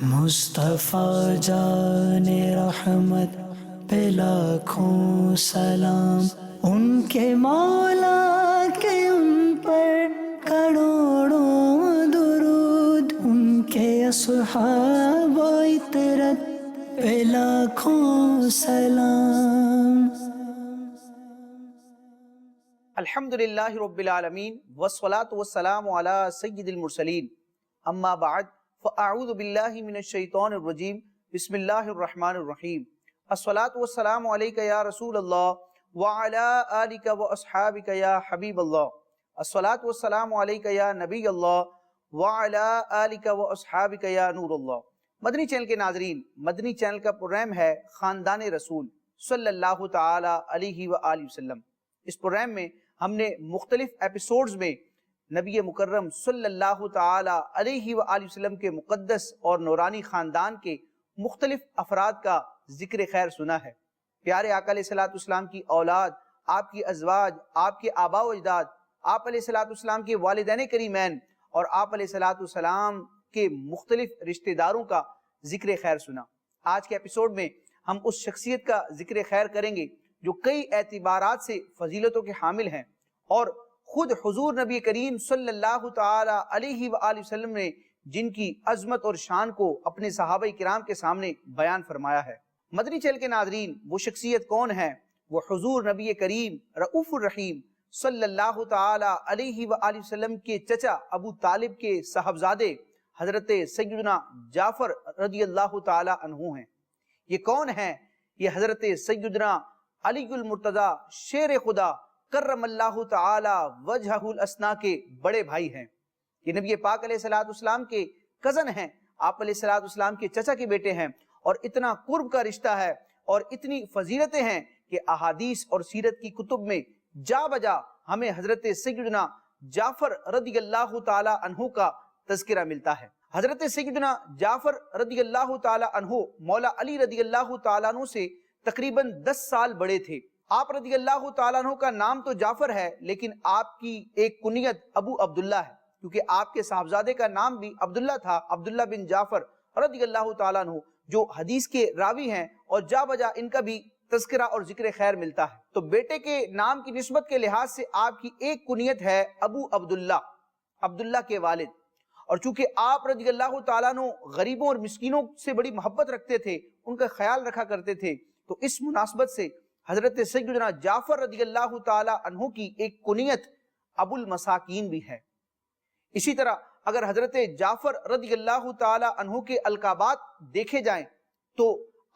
مصطفیٰ جان رحمت پہ لاکھوں سلام، ان کے مولا کے ان پر کروڑوں درود، ان کے اصحاب و اطرت پہ لاکھوں سلام۔ الحمدللہ رب العالمین والصلاة والسلام علی سید المرسلین، اما بعد فاعوذ باللہ من الشیطان الرجیم، بسم اللہ الرحمن الرحیم۔ الصلاة والسلام علیکہ یا رسول اللہ وعلی آلکہ واصحابکہ یا حبیب اللہ۔ الصلاة والسلام علیکہ یا نبی اللہ وعلی آلکہ واصحابکہ یا نور اللہ۔ مدنی چینل کے ناظرین، مدنی چینل کا پروگرام ہے خاندان رسول صلی اللہ تعالی علیہ وآلہ وسلم۔ اس پروگرام میں ہم نے مختلف ایپیسوڈز میں نبی مکرم صلی اللہ تعالی علیہ وآلہ وسلم کے مقدس اور نورانی خاندان کے مختلف افراد کا ذکر خیر سنا ہے۔ پیارے آقا علیہ الصلوۃ والسلام کی اولاد، آپ کی ازواج، آپ کے آباء و اجداد، آپ علیہ الصلوۃ والسلام کے والدین کریمین اور آپ علیہ الصلوۃ والسلام کے مختلف رشتہ داروں کا ذکر خیر سنا۔ آج کے ایپیسوڈ میں ہم اس شخصیت کا ذکر خیر کریں گے جو کئی اعتبارات سے فضیلتوں کے حامل ہیں، اور خود حضور نبی کریم صلی اللہ تعالی علیہ وآلہ وسلم نے جن کی عظمت اور شان کو اپنے صحابہ کرام کے سامنے بیان فرمایا ہے۔ مدنی چینل کے ناظرین، وہ شخصیت کون ہے؟ وہ حضور نبی کریم رؤوف الرحیم صلی اللہ تعالی علیہ وآلہ وسلم کے چچا ابو طالب کے صاحبزادے حضرت سیدنا جعفر رضی اللہ تعالی عنہ ہیں۔ یہ کون ہیں؟ یہ حضرت سیدنا علی المرتضی شیر خدا کرم اللہ تعالی وجہہ الاسنا کے بڑے بھائی ہیں۔ یہ نبی پاک علیہ الصلوۃ والسلام کے کزن ہیں، آپ علیہ الصلوۃ والسلام کے چچا کے بیٹے ہیں، اور اتنا قرب کا رشتہ ہے اور اتنی فضیلتیں ہیں کہ احادیث اور سیرت کی کتب میں جا بجا ہمیں حضرت سیدنا جعفر رضی اللہ تعالی عنہ کا تذکرہ ملتا ہے۔ حضرت سیدنا جعفر رضی اللہ تعالی عنہ مولا علی رضی اللہ تعالیٰ عنہ سے تقریباً 10 سال بڑے تھے۔ آپ رضی اللہ تعالیٰ عنہ کا نام تو جعفر ہے، لیکن آپ کی ایک کنیت ابو عبداللہ ہے، کیونکہ آپ کے صاحبزادے کا نام بھی عبداللہ تھا، عبداللہ بن جعفر رضی اللہ تعالیٰ عنہ، جو حدیث کے راوی ہیں اور جا بجا ان کا بھی تذکرہ اور ذکر خیر ملتا ہے۔ تو بیٹے کے نام کی نسبت کے لحاظ سے آپ کی ایک کنیت ہے ابو عبداللہ، عبداللہ کے والد، اور چونکہ آپ رضی اللہ تعالیٰ عنہ غریبوں اور مسکینوں سے بڑی محبت رکھتے تھے، ان کا خیال رکھا کرتے تھے، تو اس مناسبت سے حضرت سیدنا جعفر رضی اللہ تعالی عنہ کی ایک کنیت ابو المساکین بھی ہے۔ اسی طرح اگر حضرت جعفر رضی اللہ تعالی عنہ کے القابات دیکھے جائیں تو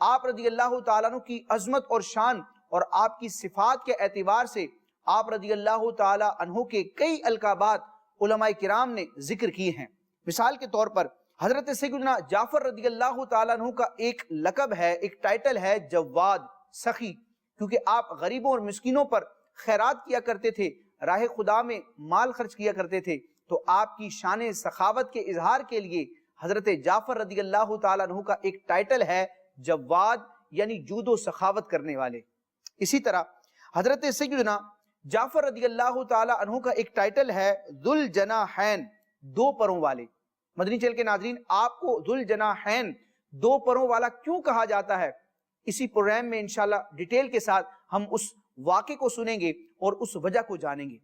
آپ رضی اللہ تعالیٰ عنہ کی عظمت اور شان اور آپ کی صفات کے اعتبار سے آپ رضی اللہ تعالی عنہ کے کئی القابات علماء کرام نے ذکر کیے ہیں۔ مثال کے طور پر حضرت سیدنا جعفر رضی اللہ تعالیٰ عنہ کا ایک لقب ہے، ایک ٹائٹل ہے جواد، سخی، کیونکہ آپ غریبوں اور مسکینوں پر خیرات کیا کرتے تھے، راہ خدا میں مال خرچ کیا کرتے تھے، تو آپ کی شان سخاوت کے اظہار کے لیے حضرت جعفر رضی اللہ تعالیٰ عنہ کا ایک ٹائٹل ہے جواد، یعنی جود و سخاوت کرنے والے۔ اسی طرح حضرت سیدنا جعفر رضی اللہ تعالیٰ عنہ کا ایک ٹائٹل ہے ذوالجناحین، دو پروں والے۔ مدنی چینل کے ناظرین، آپ کو ذوالجناحین، دو پروں والا کیوں کہا جاتا ہے، اسی پروگرام میں انشاءاللہ ڈیٹیل کے ساتھ ہم اس واقعے کو سنیں گے اور اس وجہ کو جانیں گے۔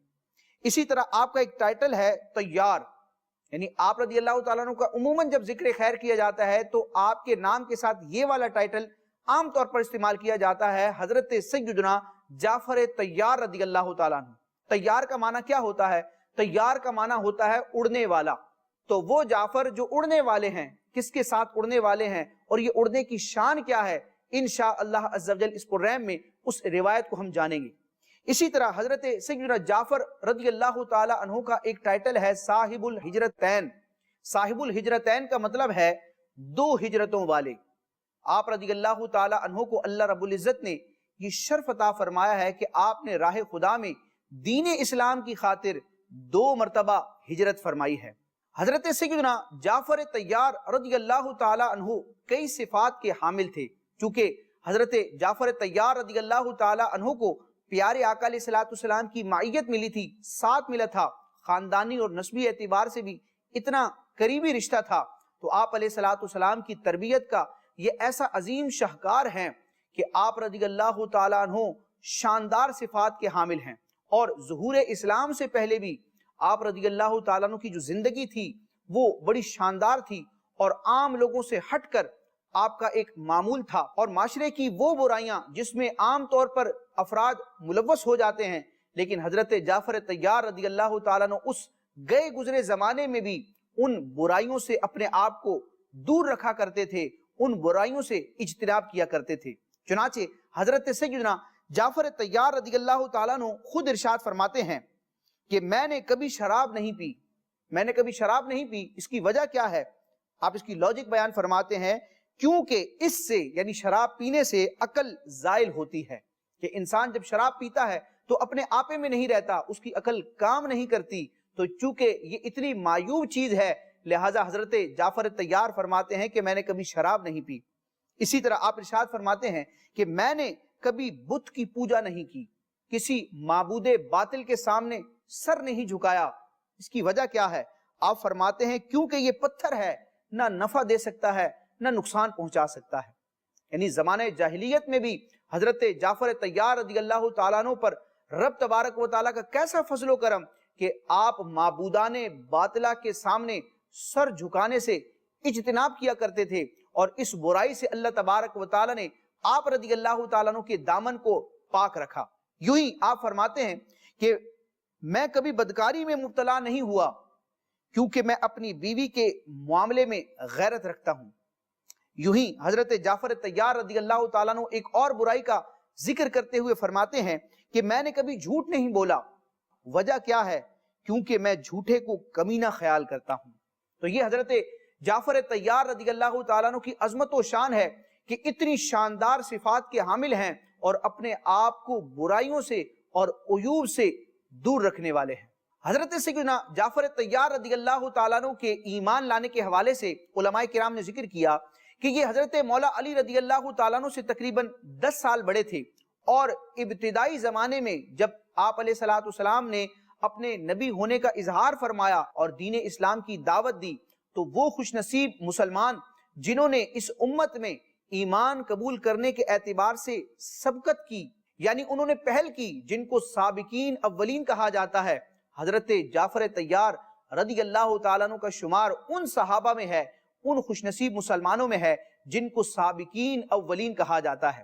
اسی طرح آپ کا ایک ٹائٹل ہے طیار، یعنی آپ رضی اللہ تعالیٰ عنہ کا عموماً جب ذکر خیر کیا جاتا ہے تو آپ کے نام کے ساتھ یہ والا ٹائٹل عام طور پر استعمال کیا جاتا ہے، حضرت سیدنا جعفر طیار رضی اللہ تعالیٰ عنہ۔ طیار کا معنی کیا ہوتا ہے؟ طیار کا معنی ہوتا ہے اڑنے والا۔ تو وہ جعفر جو اڑنے والے ہیں، کس کے ساتھ اڑنے والے ہیں اور یہ اڑنے کی شان کیا ہے، انشاءاللہ عز و جل اس پروگرام میں اس روایت کو ہم جانیں گے۔ اسی طرح حضرت سیدنا جعفر رضی اللہ تعالی عنہ کا ایک ٹائٹل ہے صاحب الہجرتین۔ صاحب الہجرتین کا مطلب ہے دو ہجرتوں والے۔ آپ رضی اللہ تعالی عنہ کو اللہ رب العزت نے یہ شرف عطا فرمایا ہے کہ آپ نے راہ خدا میں دین اسلام کی خاطر 2 مرتبہ ہجرت فرمائی ہے۔ حضرت سیدنا جعفر طیار رضی اللہ تعالی عنہ کئی صفات کے حامل تھے، چونکہ حضرت جعفر طیار رضی اللہ تعالی عنہ کو پیارے آقا علیہ الصلوۃ والسلام کی معیت ملی تھی، ساتھ ملا تھا، خاندانی اور نسبی اعتبار سے بھی اتنا قریبی رشتہ تھا، تو آپ علیہ السلام کی تربیت کا یہ ایسا عظیم شاہکار ہیں کہ آپ رضی اللہ تعالیٰ عنہ شاندار صفات کے حامل ہیں، اور ظہور اسلام سے پہلے بھی آپ رضی اللہ تعالیٰ عنہ کی جو زندگی تھی وہ بڑی شاندار تھی، اور عام لوگوں سے ہٹ کر آپ کا ایک معمول تھا، اور معاشرے کی وہ برائیاں جس میں عام طور پر افراد ملوث ہو جاتے ہیں، لیکن حضرت جعفر طیار رضی اللہ تعالیٰ عنہ اس گئے گزرے زمانے میں بھی ان برائیوں سے اپنے آپ کو دور رکھا کرتے تھے، ان برائیوں سے اجتناب کیا کرتے تھے۔ چنانچہ حضرت سیدنا جعفر طیار رضی اللہ تعالیٰ عنہ خود ارشاد فرماتے ہیں کہ میں نے کبھی شراب نہیں پی، میں نے کبھی شراب نہیں پی۔ اس کی وجہ کیا ہے؟ آپ اس کی لاجک بیان فرماتے ہیں، کیونکہ اس سے یعنی شراب پینے سے عقل زائل ہوتی ہے، کہ انسان جب شراب پیتا ہے تو اپنے آپے میں نہیں رہتا، اس کی عقل کام نہیں کرتی، تو چونکہ یہ اتنی معیوب چیز ہے لہٰذا حضرت جعفر طیار فرماتے ہیں کہ میں نے کبھی شراب نہیں پی۔ اسی طرح آپ ارشاد فرماتے ہیں کہ میں نے کبھی بت کی پوجا نہیں کی، کسی معبود باطل کے سامنے سر نہیں جھکایا۔ اس کی وجہ کیا ہے؟ آپ فرماتے ہیں کیونکہ یہ پتھر ہے، نہ نفع دے سکتا ہے نہ نقصان پہنچا سکتا ہے۔ یعنی زمانے جاہلیت میں بھی حضرت جعفر طیار رضی اللہ تعالیٰ عنہ پر رب تبارک و تعالیٰ کا کیسا فضل و کرم کہ آپ معبودان باطلہ کے سامنے سر جھکانے سے اجتناب کیا کرتے تھے، اور اس برائی سے اللہ تبارک و تعالیٰ نے آپ رضی اللہ تعالیٰ عنہ کے دامن کو پاک رکھا۔ یوں ہی آپ فرماتے ہیں کہ میں کبھی بدکاری میں مبتلا نہیں ہوا، کیونکہ میں اپنی بیوی کے معاملے میں غیرت رکھتا ہوں۔ یوں ہی حضرت جعفر طیار رضی اللہ تعالیٰ عنہ ایک اور برائی کا ذکر کرتے ہوئے فرماتے ہیں کہ میں نے کبھی جھوٹ نہیں بولا۔ وجہ کیا ہے؟ کیونکہ میں جھوٹے کو کمینہ خیال کرتا ہوں۔ تو یہ حضرت جعفر طیار رضی اللہ تعالیٰ عنہ کی عظمت و شان ہے کہ اتنی شاندار صفات کے حامل ہیں اور اپنے آپ کو برائیوں سے اور عیوب سے دور رکھنے والے ہیں۔ حضرت سیدنا جعفر طیار رضی اللہ تعالیٰ عنہ کے ایمان لانے کے حوالے سے علماء کرام نے ذکر کیا کہ یہ حضرت مولا علی رضی اللہ تعالیٰ عنہ سے تقریباً 10 سال بڑے تھے، اور ابتدائی زمانے میں جب آپ علیہ السلام نے اپنے نبی ہونے کا اظہار فرمایا اور دین اسلام کی دعوت دی، تو وہ خوش نصیب مسلمان جنہوں نے اس امت میں ایمان قبول کرنے کے اعتبار سے سبقت کی، یعنی انہوں نے پہل کی، جن کو سابقین اولین کہا جاتا ہے، حضرت جعفر طیار رضی اللہ تعالیٰ عنہ کا شمار ان صحابہ میں ہے، ان خوش نصیب مسلمانوں میں ہے جن کو سابقین اولین کہا جاتا ہے۔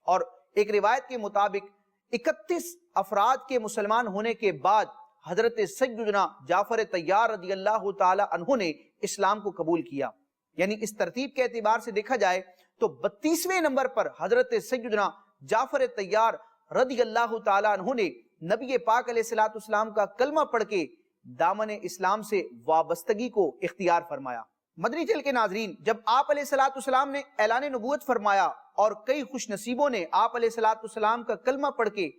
اور ایک روایت کے مطابق 31 افراد کے مسلمان ہونے کے بعد حضرت سیدنا جعفر طیار رضی اللہ تعالی عنہ نے اسلام کو قبول کیا۔ یعنی اس ترتیب کے اعتبار سے دیکھا جائے تو 32ویں نمبر پر حضرت سیدنا جعفر طیار رضی اللہ تعالی عنہ نے نبی پاک علیہ السلام کا کلمہ پڑھ کے دامن اسلام سے وابستگی کو اختیار فرمایا۔ مدنی چینل کے ناظرین، جب آپ علیہ السلام نے اعلان نبوت فرمایا اور کئی خوش نصیبوں نے آپ علیہ السلام کا کلمہ پڑھ کے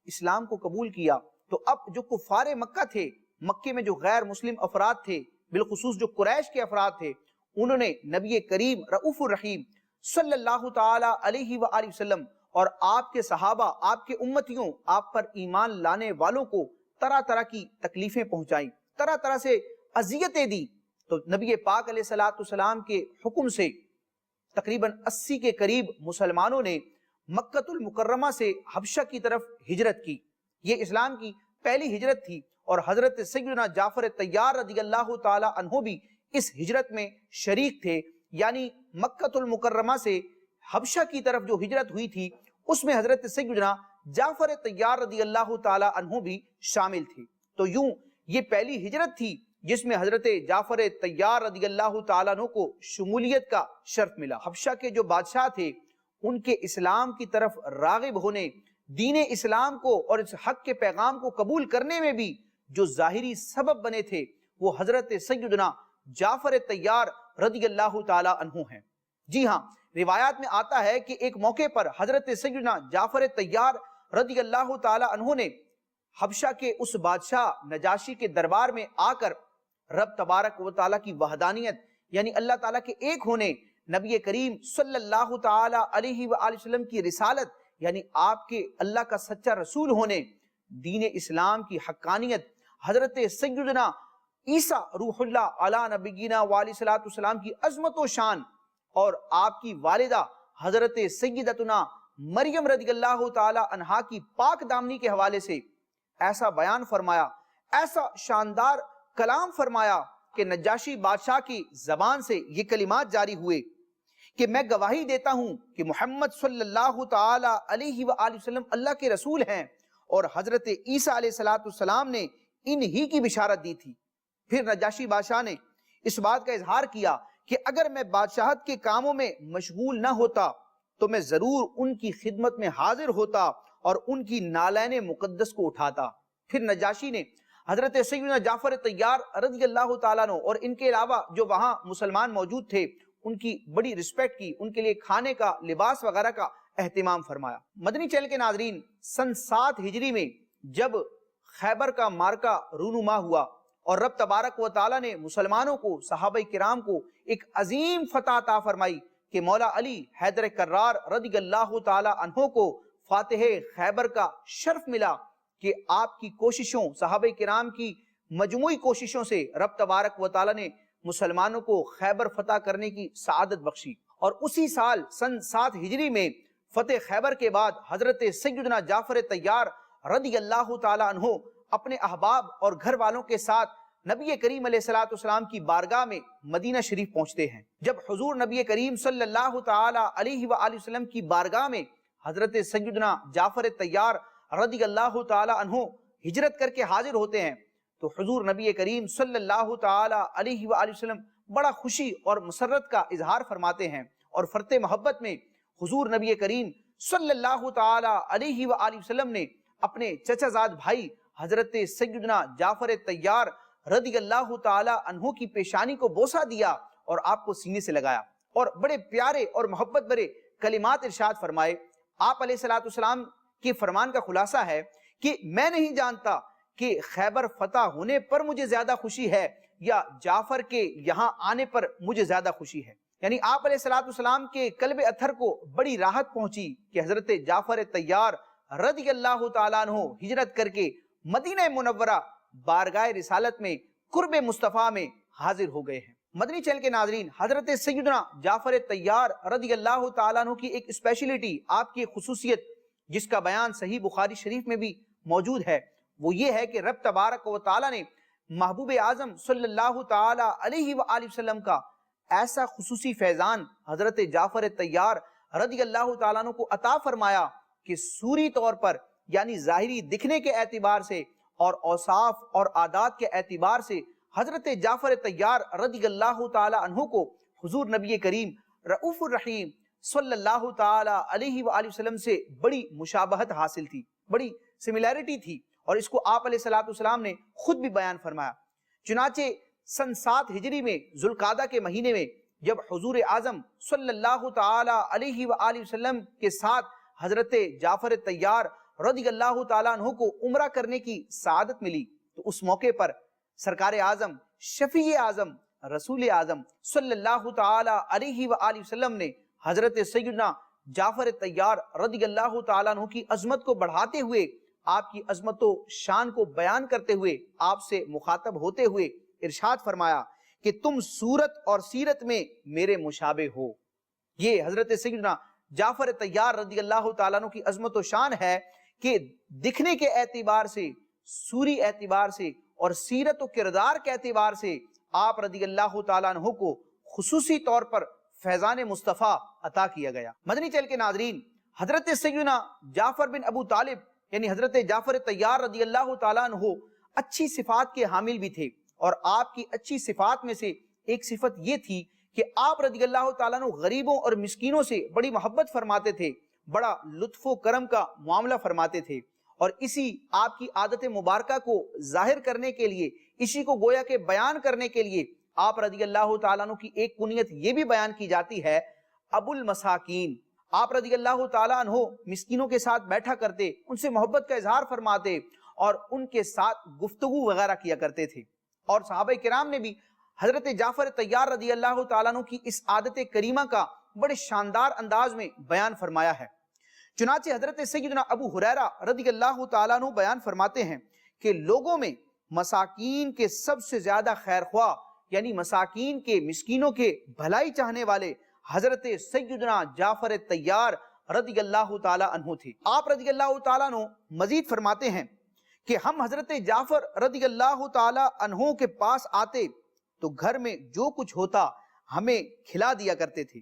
اسلام کو قبول کیا، تو اب جو کفار مکہ تھے، مکے میں جو غیر مسلم افراد تھے، بالخصوص جو قریش کے افراد تھے، انہوں نے نبی کریم رؤوف الرحیم صلی اللہ تعالی علیہ وآلہ وسلم اور آپ کے صحابہ، آپ کے امتیوں، آپ پر ایمان لانے والوں کو طرح طرح کی تکلیفیں پہنچائیں، طرح طرح سے اذیتیں دی۔ تو نبی پاک علیہ السلام کے حکم سے تقریباً 80 کے قریب مسلمانوں نے مکہ المکرمہ سے حبشہ کی طرف ہجرت کی۔ یہ اسلام کی پہلی ہجرت تھی، اور حضرت سیدنا جعفر طیار رضی اللہ تعالی عنہ بھی اس ہجرت میں شریک تھے۔ یعنی مکہ المکرمہ سے حبشہ کی طرف جو ہجرت ہوئی تھی، اس میں حضرت سیدنا جعفر طیار رضی اللہ تعالی عنہ بھی شامل تھے۔ تو یوں یہ پہلی ہجرت تھی جس میں حضرت جعفر طیار رضی اللہ تعالیٰ عنہ کو شمولیت کا شرف ملا۔ حبشہ کے جو بادشاہ تھے، ان کے اسلام کی طرف راغب ہونے، دین اسلام کو اور اس حق کے پیغام کو قبول کرنے میں بھی جو ظاہری سبب بنے تھے، وہ حضرت سیدنا جعفر طیار رضی اللہ تعالیٰ عنہ ہیں۔ جی ہاں، روایات میں آتا ہے کہ ایک موقع پر حضرت سیدنا جعفر طیار رضی اللہ تعالیٰ عنہ نے حبشہ کے اس بادشاہ نجاشی کے دربار میں آ کر رب تبارک و تعالیٰ کی وحدانیت، یعنی اللہ تعالیٰ کے ایک ہونے، نبی کریم صلی اللہ تعالی علیہ وآلہ وسلم کی رسالت، یعنی آپ کے اللہ کا سچا رسول ہونے، دین اسلام کی حقانیت، حضرت سیدنا عیسیٰ روح اللہ علی نبینا وعلیہ الصلوۃ والسلام کی عظمت و شان اور آپ کی والدہ حضرت سیدتنا مریم رضی اللہ تعالی عنہا کی پاک دامنی کے حوالے سے ایسا بیان فرمایا، ایسا شاندار کلام فرمایا کہ نجاشی بادشاہ کی زبان سے یہ کلمات جاری ہوئے کہ میں گواہی دیتا ہوں کہ محمد صلی اللہ تعالی علیہ وآلہ وسلم اللہ کے رسول ہیں، اور حضرت عیسیٰ علیہ السلام نے انہی کی بشارت دی تھی۔ پھر نجاشی بادشاہ نے اس بات کا اظہار کیا کہ اگر میں بادشاہت کے کاموں میں مشغول نہ ہوتا تو میں ضرور ان کی خدمت میں حاضر ہوتا اور ان کی نالین مقدس کو اٹھاتا۔ پھر نجاشی نے حضرت سیدنا جعفر طیار رضی اللہ تعالیٰ عنہ اور ان کے علاوہ جو وہاں مسلمان موجود تھے ان کی بڑی رسپیکٹ کی، ان کے لیے کھانے کا، لباس وغیرہ کا اہتمام فرمایا۔ مدنی چینل کے ناظرین، سن 7 ہجری میں جب خیبر کا مارکہ رونما ہوا اور رب تبارک و تعالیٰ نے مسلمانوں کو، صحابہ کرام کو ایک عظیم فتح عطا فرمائی کہ مولا علی حیدر کرار رضی اللہ تعالی عنہ کو فاتح خیبر کا شرف ملا کہ آپ کی کوششوں، صحابہ کرام کی مجموعی کوششوں سے رب تبارک و تعالیٰ نے مسلمانوں کو خیبر فتح کرنے کی سعادت بخشی۔ اور اسی سال سن 7 ہجری میں فتح خیبر کے بعد حضرت سیدنا جعفر طیار رضی اللہ تعالی عنہ اپنے احباب اور گھر والوں کے ساتھ نبی کریم علیہ الصلوۃ والسلام کی بارگاہ میں مدینہ شریف پہنچتے ہیں۔ جب حضور نبی کریم صلی اللہ تعالی علیہ وآلہ وسلم کی بارگاہ میں حضرت سیدنا جعفر طیار رضی اللہ تعالی عنہ ہجرت کر کے حاضر ہوتے ہیں تو حضور نبی کریم صلی اللہ تعالی علیہ وآلہ وسلم بڑا خوشی اور مسرت کا اظہار فرماتے ہیں، اور فرط محبت میں حضور نبی کریم صلی اللہ تعالی علیہ وآلہ وسلم نے اپنے چچا زاد بھائی حضرت سیدنا جعفر طیار رضی اللہ تعالی عنہ کی پیشانی کو بوسہ دیا اور آپ کو سینے سے لگایا اور بڑے پیارے اور محبت بھرے کلمات ارشاد فرمائے۔ آپ علیہ الصلوۃ والسلام کے فرمان کا خلاصہ ہے کہ میں نہیں جانتا کہ خیبر فتح ہونے پر مجھے زیادہ خوشی ہے یا جعفر کے یہاں آنے پر مجھے زیادہ خوشی ہے۔ یعنی آپ علیہ الصلوۃ والسلام کے قلب اطہر کو بڑی راحت پہنچی کہ حضرت جعفر طیار رضی اللہ تعالیٰ عنہ ہجرت کر کے مدینہ منورہ بارگاہ رسالت میں قرب مصطفیٰ میں حاضر ہو گئے ہیں۔ مدنی چینل کے ناظرین، حضرت سیدنا جعفر طیار رضی اللہ تعالیٰ عنہ کی ایک اسپیشلٹی، آپ کی خصوصیت جس کا بیان صحیح بخاری شریف میں بھی موجود ہے، وہ یہ ہے کہ رب تبارک و تعالیٰ نے محبوب اعظم صلی اللہ تعالی علیہ وآلہ وسلم کا ایسا خصوصی فیضان حضرت جعفر طیار رضی اللہ تعالیٰ عنہ کو عطا فرمایا کہ سوری طور پر یعنی ظاہری دکھنے کے اعتبار سے اور اوصاف اور عادات کے اعتبار سے حضرت جعفر طیار رضی اللہ تعالی عنہ کو حضور نبی کریم رؤوف الرحیم صلی اللہ تعالی علیہ وآلہ وسلم سے بڑی مشابہت حاصل تھی، بڑی سملیرٹی تھی، اور اس کو آپ علیہ الصلوۃ والسلام نے خود بھی بیان فرمایا۔ چنانچہ سن 7 ہجری میں ذوالقعدہ کے مہینے میں جب حضور اعظم صلی اللہ تعالی علیہ وآلہ وسلم کے ساتھ حضرت جعفر طیار رضی اللہ تعالیٰ عنہ کو عمرہ کرنے کی سعادت ملی تو اس موقع پر سرکار اعظم، شفیع اعظم، رسول اعظم صلی اللہ تعالی علیہ وآلہ وسلم نے حضرت سیدنا جعفر طیار رضی اللہ تعالیٰ عنہ کی عظمت کو بڑھاتے ہوئے، آپ کی عظمت و شان کو بیان کرتے ہوئے، آپ سے مخاطب ہوتے ہوئے ارشاد فرمایا کہ تم صورت اور سیرت میں میرے مشابہ ہو۔ یہ حضرت سیدنا جعفر طیار رضی اللہ تعالیٰ عنہ کی عظمت و شان ہے کہ دکھنے کے اعتبار سے، سوری اعتبار سے اور سیرت و کردار کے اعتبار سے آپ رضی اللہ تعالیٰ عنہ کو خصوصی طور پر فیضان مصطفیٰ عطا کیا گیا۔ مدنی چینل کے ناظرین، حضرت سیدنا جعفر بن ابو طالب یعنی حضرت جعفر طیار رضی اللہ تعالیٰ عنہ اچھی صفات کے حامل بھی تھے، اور آپ کی اچھی صفات میں سے ایک صفت یہ تھی کہ آپ رضی اللہ تعالیٰ عنہ غریبوں اور مسکینوں سے بڑی محبت فرماتے تھے، بڑا لطف و کرم کا معاملہ فرماتے تھے، اور اسی آپ کی عادت مبارکہ کو ظاہر کرنے کے لیے، اسی کو گویا کہ بیان کرنے کے لیے آپ رضی اللہ تعالیٰ عنہ کی ایک کنیت یہ بھی بیان کی جاتی ہے، ابو المساکین۔ آپ رضی اللہ تعالیٰ عنہ مسکینوں کے ساتھ بیٹھا کرتے، ان سے محبت کا اظہار فرماتے اور ان کے ساتھ گفتگو وغیرہ کیا کرتے تھے، اور صحابہ کرام نے بھی حضرت جعفر طیار رضی اللہ تعالیٰ عنہ کی اس عادت کریمہ کا بڑے شاندار انداز میں بیان فرمایا ہے۔ چنانچہ حضرت سیدنا ابو ہریرہ رضی اللہ تعالیٰ عنہ بیان فرماتے ہیں کہ لوگوں میں مساکین کے سب سے زیادہ خیر خواہ یعنی مساکین کے مسکینوں کے بھلائی چاہنے والے حضرت سیدنا جعفر طیار رضی اللہ تعالی عنہ تھے۔ آپ رضی اللہ تعالیٰ عنہ مزید فرماتے ہیں کہ ہم حضرت جعفر رضی اللہ تعالی عنہ کے پاس آتے تو گھر میں جو کچھ ہوتا ہمیں کھلا دیا کرتے تھے،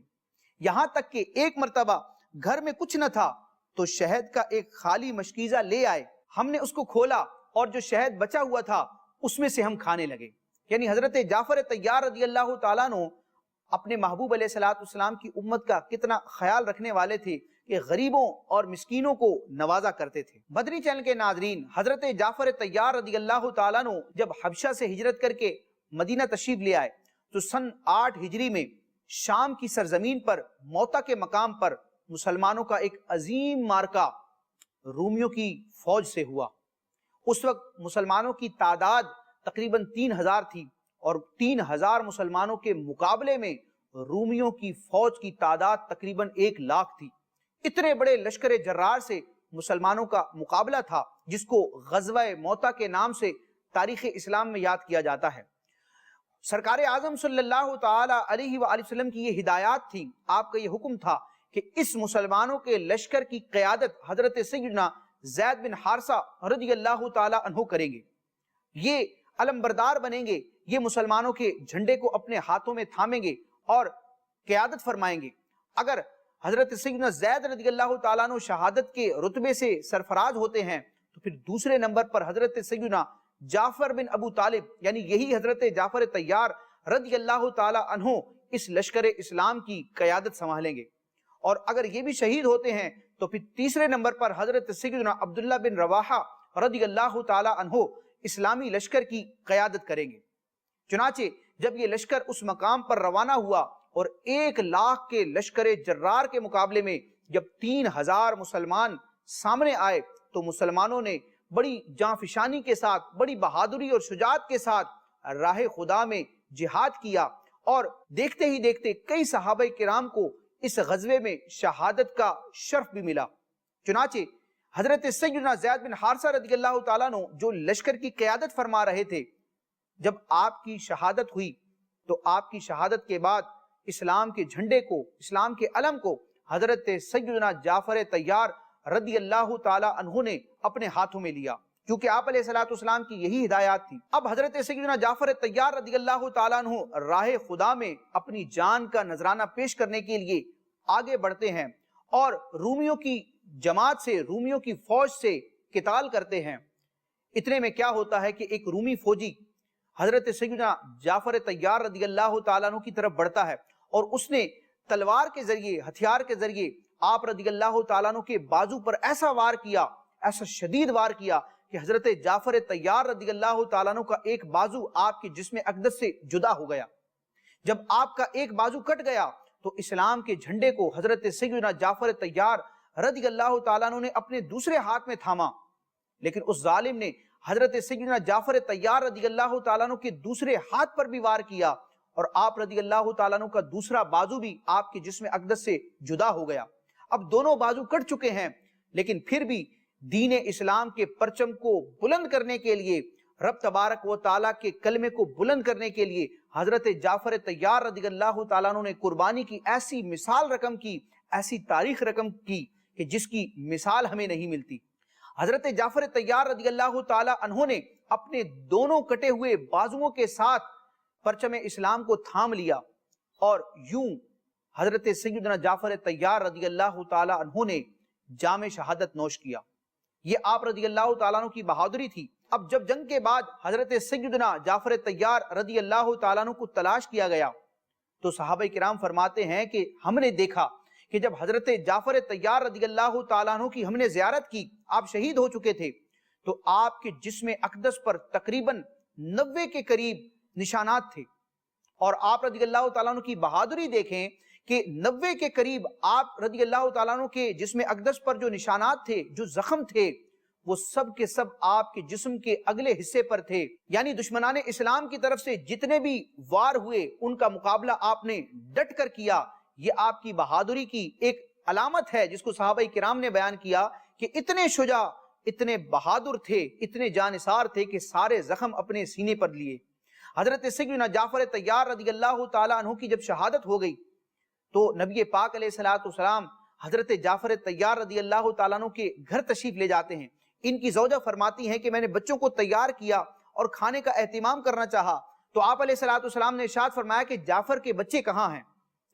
یہاں تک کہ ایک مرتبہ گھر میں کچھ نہ تھا تو شہد کا ایک خالی مشکیزہ لے آئے، ہم نے اس کو کھولا اور جو شہد بچا ہوا تھا اس میں سے ہم کھانے لگے۔ یعنی حضرت جعفر طیار رضی اللہ تعالیٰ عنہ اپنے محبوب علیہ السلام کی امت کا کتنا خیال رکھنے والے تھے کہ غریبوں اور مسکینوں کو نوازا کرتے تھے۔ مدنی چینل کے ناظرین، حضرت جعفر طیار رضی اللہ تعالیٰ عنہ جب حبشہ سے ہجرت کر کے مدینہ تشریف لے آئے تو سن 8 ہجری میں شام کی سرزمین پر موتا کے مقام پر مسلمانوں کا ایک عظیم مارکہ رومیوں کی فوج سے ہوا۔ اس وقت مسلمانوں کی تعداد تقریباً 3000 تھی اور 3000 مسلمانوں کے مقابلے میں رومیوں کی فوج کی تعداد تقریباً 1 لاکھ تھی۔ اتنے بڑے لشکر جرار سے مسلمانوں کا مقابلہ تھا جس کو غزوہ موتا کے نام سے تاریخ اسلام میں یاد کیا جاتا ہے۔ سرکار اعظم صلی اللہ تعالی علیہ وآلہ وسلم کی یہ ہدایات تھی، آپ کا یہ حکم تھا کہ اس مسلمانوں کے لشکر کی قیادت حضرت سیدنا زید بن حارثہ رضی اللہ تعالی عنہ کریں گے، یہ علمبردار بنیں گے، یہ مسلمانوں کے جھنڈے کو اپنے ہاتھوں میں تھامیں گے اور قیادت فرمائیں گے۔ اگر حضرت سیدنا زید رضی اللہ تعالیٰ عنہ شہادت کے رتبے سے سرفراز ہوتے ہیں تو پھر دوسرے نمبر پر حضرت سیدنا جعفر بن ابو طالب یعنی یہی حضرت جعفر طیار رضی اللہ تعالیٰ عنہ اس لشکر اسلام کی قیادت سنبھالیں گے، اور اگر یہ بھی شہید ہوتے ہیں تو پھر تیسرے نمبر پر حضرت سیدنا عبداللہ بن رواحہ رضی اللہ تعالیٰ عنہ اسلامی لشکر کی قیادت کریں گے۔ چنانچہ جب یہ لشکر اس مقام پر روانہ ہوا اور 1 لاکھ کے لشکر جرار کے مقابلے میں جب 3000 مسلمان سامنے آئے تو مسلمانوں نے بڑی جانفشانی کے ساتھ، بڑی بہادری اور شجاعت کے ساتھ راہ خدا میں جہاد کیا، اور دیکھتے ہی دیکھتے کئی صحابہ کرام کو اس غزوے میں شہادت کا شرف بھی ملا۔ چنانچہ حضرت سیدنا زید بن حارثہ رضی اللہ تعالیٰ عنہ جو لشکر کی قیادت فرما رہے تھے، جب آپ کی شہادت ہوئی تو آپ کی شہادت کے بعد اسلام کے جھنڈے کو، اسلام کے علم کو حضرت سیدنا جعفر طیار رضی اللہ تعالی عنہ نے اپنے ہاتھوں میں لیا، کیونکہ آپ علیہ السلام کی یہی ہدایات تھی۔ اب حضرت سیدنا جعفر طیار رضی اللہ تعالیٰ عنہ راہ خدا میں اپنی جان کا نذرانہ پیش کرنے کے لیے آگے بڑھتے ہیں اور رومیوں کی جماعت سے، رومیوں کی فوج سے قتال کرتے ہیں۔ اتنے میں کیا ہوتا ہے کہ ایک رومی فوجی حضرت سیدنا جعفر طیار رضی اللہ تعالیٰ عنہ کی طرف بڑھتا ہے اور اس نے تلوار کے ذریعے، ہتھیار کے ذریعے آپ رضی اللہ تعالیٰ عنہ کے بازو پر ایسا وار کیا، ایسا شدید وار کیا کہ حضرت جعفر طیار رضی اللہ تعالیٰ عنہ کا ایک بازو آپ کے جسم اقدس سے جدا ہو گیا۔ جب آپ کا ایک بازو کٹ گیا تو اسلام کے جھنڈے کو حضرت سیدنا جعفر طیار رضی اللہ تعالیٰ عنہ نے اپنے دوسرے ہاتھ میں تھاما، لیکن اس ظالم نے حضرت سیدنا جعفر طیار رضی اللہ تعالیٰ عنہ کے دوسرے ہاتھ پر بھی وار کیا اور آپ رضی اللہ تعالیٰ عنہ کا دوسرا بازو بھی آپ کے جسم اقدس سے جدا ہو گیا۔ اب دونوں بازو کٹ چکے ہیں، لیکن پھر بھی دین اسلام کے پرچم کو بلند کرنے کے لیے، رب تبارک و تعالیٰ کے کلمے کو بلند کرنے کے لیے حضرت جعفر طیار رضی اللہ تعالیٰ عنہ نے قربانی کی ایسی مثال رقم کی، ایسی تاریخ رقم کی کہ جس کی مثال ہمیں نہیں ملتی۔ حضرت جعفر طیار رضی اللہ تعالیٰ عنہ نے اپنے دونوں کٹے ہوئے بازوؤں کے ساتھ پرچم اسلام کو تھام لیا اور یوں حضرت سیدنا جعفر طیار رضی اللہ تعالیٰ عنہ نے جام شہادت نوش کیا۔ یہ آپ رضی اللہ تعالیٰ عنہ کی بہادری تھی۔ اب جب جنگ کے بعد حضرت سیدنا جعفر طیار رضی اللہ تعالیٰ عنہ کو تلاش کیا گیا تو صحابہ کرام فرماتے ہیں کہ ہم نے دیکھا کہ جب حضرت جعفر طیار رضی اللہ تعالیٰ عنہ کی ہم نے زیارت کی، آپ شہید ہو چکے تھے، تو آپ کے جسم اقدس پر تقریباً 90 کے قریب نشانات تھے، اور آپ رضی اللہ تعالیٰ عنہ کی بہادری دیکھیں کہ 90 کے قریب آپ رضی اللہ تعالیٰ عنہ کے جسم اقدس پر جو نشانات تھے، جو زخم تھے، وہ سب کے سب آپ کے جسم کے اگلے حصے پر تھے۔ یعنی دشمنان اسلام کی طرف سے جتنے بھی وار ہوئے ان کا مقابلہ آپ نے ڈٹ کر کیا۔ یہ آپ کی بہادری کی ایک علامت ہے جس کو صحابہ کرام نے بیان کیا کہ اتنے شجاع، اتنے بہادر تھے، اتنے جانثار تھے کہ سارے زخم اپنے سینے پر لیے۔ حضرت سیدنا جعفر طیار رضی اللہ تعالیٰ عنہ کی جب شہادت ہو گئی تو نبی پاک علیہ السلام حضرت جعفر طیار رضی اللہ تعالیٰ عنہ کے گھر تشریف لے جاتے ہیں۔ ان کی زوجہ فرماتی ہیں کہ میں نے بچوں کو تیار کیا اور کھانے کا اہتمام کرنا چاہا تو آپ علیہ السلام نے ارشاد فرمایا کہ جعفر کے بچے کہاں ہیں؟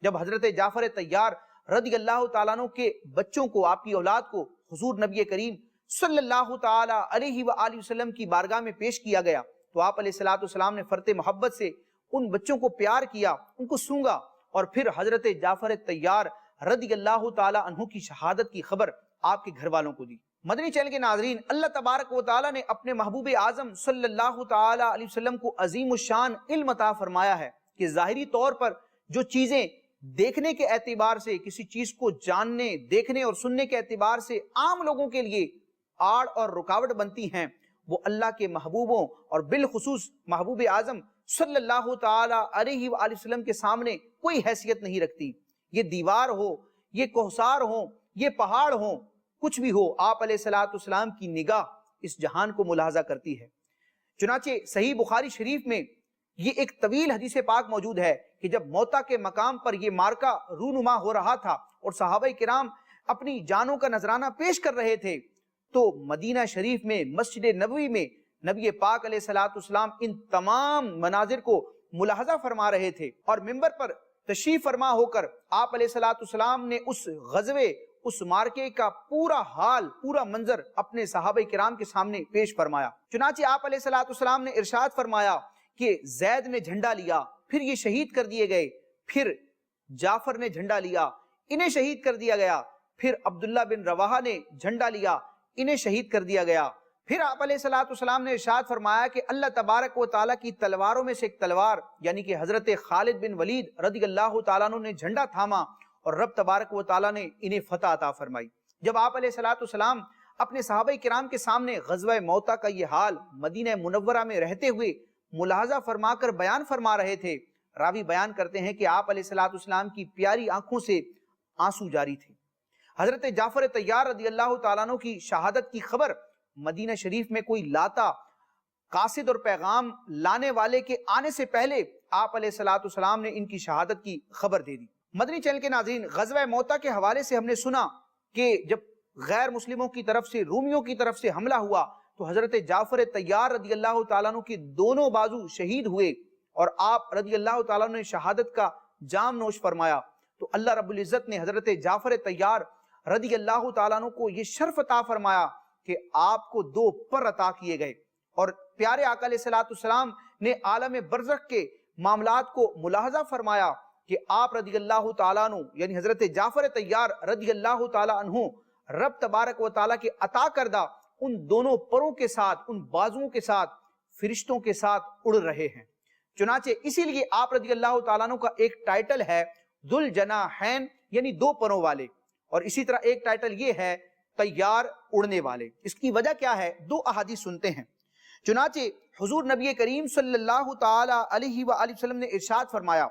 جب حضرت جعفر طیار رضی اللہ تعالیٰ عنہ کے بچوں کو، آپ کی اولاد کو حضور نبی کریم صلی اللہ تعالی علیہ وآلہ وسلم کی بارگاہ میں پیش کیا گیا تو آپ علیہ السلام نے فرط محبت سے ان بچوں کو پیار کیا، ان کو سونگا اور پھر حضرت جعفر طیار رضی اللہ تعالی عنہ کی شہادت کی خبر آپ کے گھر والوں کو دی۔ مدنی چینل کے ناظرین، اللہ تبارک و تعالی نے اپنے محبوب اعظم صلی اللہ تعالی علیہ وسلم کو عظیم الشان علم عطا فرمایا ہے کہ ظاہری طور پر جو چیزیں دیکھنے کے اعتبار سے، کسی چیز کو جاننے، دیکھنے اور سننے کے اعتبار سے عام لوگوں کے لیے آڑ اور رکاوٹ بنتی ہیں، وہ اللہ کے محبوبوں اور بالخصوص محبوب اعظم صلی اللہ تعالی علیہ وآلہ وسلم کے سامنے کوئی حیثیت نہیں رکھتی۔ یہ دیوار ہو، یہ کوہسار ہو، یہ پہاڑ ہو، کچھ بھی ہو، آپ علیہ السلام کی نگاہ اس جہان کو ملاحظہ کرتی ہے۔ چنانچہ صحیح بخاری شریف میں یہ ایک طویل حدیث پاک موجود ہے کہ جب موتا کے مقام پر یہ مارکہ رونما ہو رہا تھا اور صحابہ کرام اپنی جانوں کا نذرانہ پیش کر رہے تھے تو مدینہ شریف میں مسجد نبوی میں نبی پاک علیہ السلام ان تمام مناظر کو ملاحظہ فرما رہے تھے اور منبر پر تشریف فرما ہو کر آپ علیہ السلام نے اس غزوے، اس مارکے کا پورا حال، پورا منظر اپنے صحابہ کرام کے سامنے پیش فرمایا۔ چنانچہ آپ علیہ السلام نے ارشاد فرمایا کہ زید نے جھنڈا لیا، پھر یہ شہید کر دیے گئے، پھر جعفر نے جھنڈا لیا، انہیں شہید کر دیا گیا، پھر عبداللہ بن رواحہ نے جھنڈا لیا، انہیں شہید کر دیا گیا۔ پھر آپ علیہ السلام نے ارشاد فرمایا کہ اللہ تبارک و تعالیٰ کی تلواروں میں سے ایک تلوار یعنی کہ حضرت خالد بن ولید رضی اللہ تعالیٰ عنہ نے جھنڈا تھاما اور رب تبارک و تعالیٰ نے انہیں فتح عطا فرمائی۔ جب آپ علیہ السلام اپنے صحابہ کرام کے سامنے غزوہ موتا کا یہ حال مدینہ منورہ میں رہتے ہوئے ملاحظہ فرما کر بیان فرما رہے تھے، راوی بیان کرتے ہیں کہ آپ علیہ السلام کی پیاری آنکھوں سے آنسو جاری تھے۔ حضرت جعفر طیار رضی اللہ تعالیٰ عنہ کی شہادت کی خبر مدینہ شریف میں کوئی لاتا، قاصد اور پیغام لانے والے کے آنے سے پہلے آپ علیہ السلام نے ان کی شہادت کی خبر دے دی۔ مدنی چینل کے ناظرین، غزوہ موتا کے حوالے سے ہم نے سنا کہ جب غیر مسلموں کی طرف سے، رومیوں کی طرف سے حملہ ہوا تو حضرت جعفر طیار رضی اللہ تعالیٰ عنہ کے دونوں بازو شہید ہوئے اور آپ رضی اللہ تعالیٰ عنہ نے شہادت کا جام نوش فرمایا تو اللہ رب العزت نے حضرت جعفر طیار رضی اللہ تعالیٰ عنہ کو یہ شرف عطا فرمایا کہ آپ کو 2 پر عطا کیے گئے اور پیارے آقا علیہ السلام نے عالم برزخ کے معاملات کو ملاحظہ فرمایا کہ آپ رضی اللہ تعالیٰ عنہ یعنی حضرت جعفر طیار رضی اللہ تعالیٰ عنہ رب تبارک و تعالیٰ کے عطا کردہ ان دونوں پروں کے ساتھ، ان بازوؤں کے ساتھ فرشتوں کے ساتھ اڑ رہے ہیں۔ چنانچہ اسی لیے آپ رضی اللہ تعالیٰ عنہ کا ایک ٹائٹل ہے ذو الجناحین یعنی 2 پروں والے، اور اسی طرح ایک ٹائٹل یہ ہے طیار اڑنے والے۔ اس کی وجہ کیا ہے؟ 2 احادیث سنتے ہیں۔ چنانچہ حضور نبی کریم صلی اللہ تعالی علیہ وآلہ وسلم نے ارشاد فرمایا،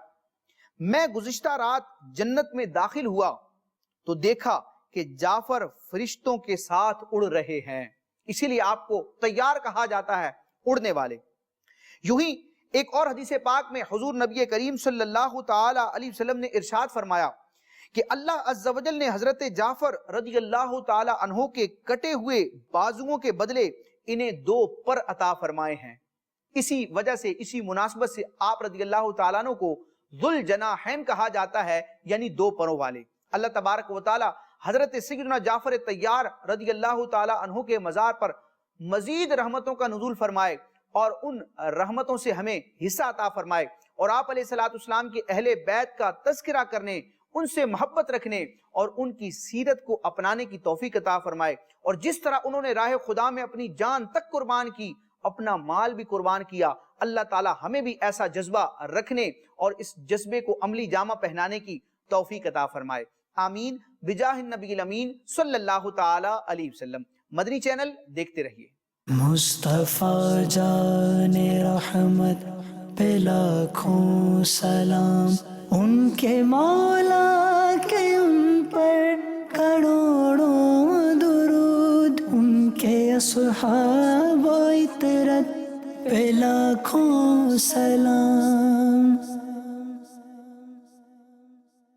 میں گزشتہ رات جنت میں داخل ہوا تو دیکھا کہ جعفر فرشتوں کے ساتھ اڑ رہے ہیں، اسی لیے آپ کو طیار کہا جاتا ہے، اڑنے والے۔ یوں ہی ایک اور حدیث پاک میں حضور نبی کریم صلی اللہ تعالی علیہ وسلم نے ارشاد فرمایا کہ اللہ عز و جل نے حضرت جعفر رضی اللہ تعالی عنہ کے کٹے ہوئے بازوؤں کے بدلے انہیں 2 پر عطا فرمائے ہیں۔ اسی وجہ سے، اسی مناسبت سے آپ رضی اللہ تعالیٰ عنہ کو ذو الجناحین کہا جاتا ہے یعنی 2 پروں والے۔ اللہ تبارک و تعالی حضرت سیدنا جعفر طیار رضی اللہ تعالی عنہ کے مزار پر مزید رحمتوں کا نزول فرمائے اور ان رحمتوں سے ہمیں حصہ عطا فرمائے، اور آپ علیہ السلام کے اہل بیت کا تذکرہ کرنے، ان سے محبت رکھنے اور ان کی سیرت کو اپنانے کی توفیق عطا فرمائے، اور جس طرح انہوں نے راہ خدا میں اپنی جان تک قربان کی، اپنا مال بھی قربان کیا، اللہ تعالی ہمیں بھی ایسا جذبہ رکھنے اور اس جذبے کو عملی جامہ پہنانے کی توفیق عطا فرمائے۔ آمین بجاہ النبی الامین صلی اللہ تعالی علیہ وسلم۔ مدنی چینل دیکھتے رہیے۔ مصطفیٰ جان رحمت پہ لاکھوں سلام، ان کے مولا کے ان پر کروڑوں درود، ان کے اصحاب و اطرت پہ لاکھوں سلام.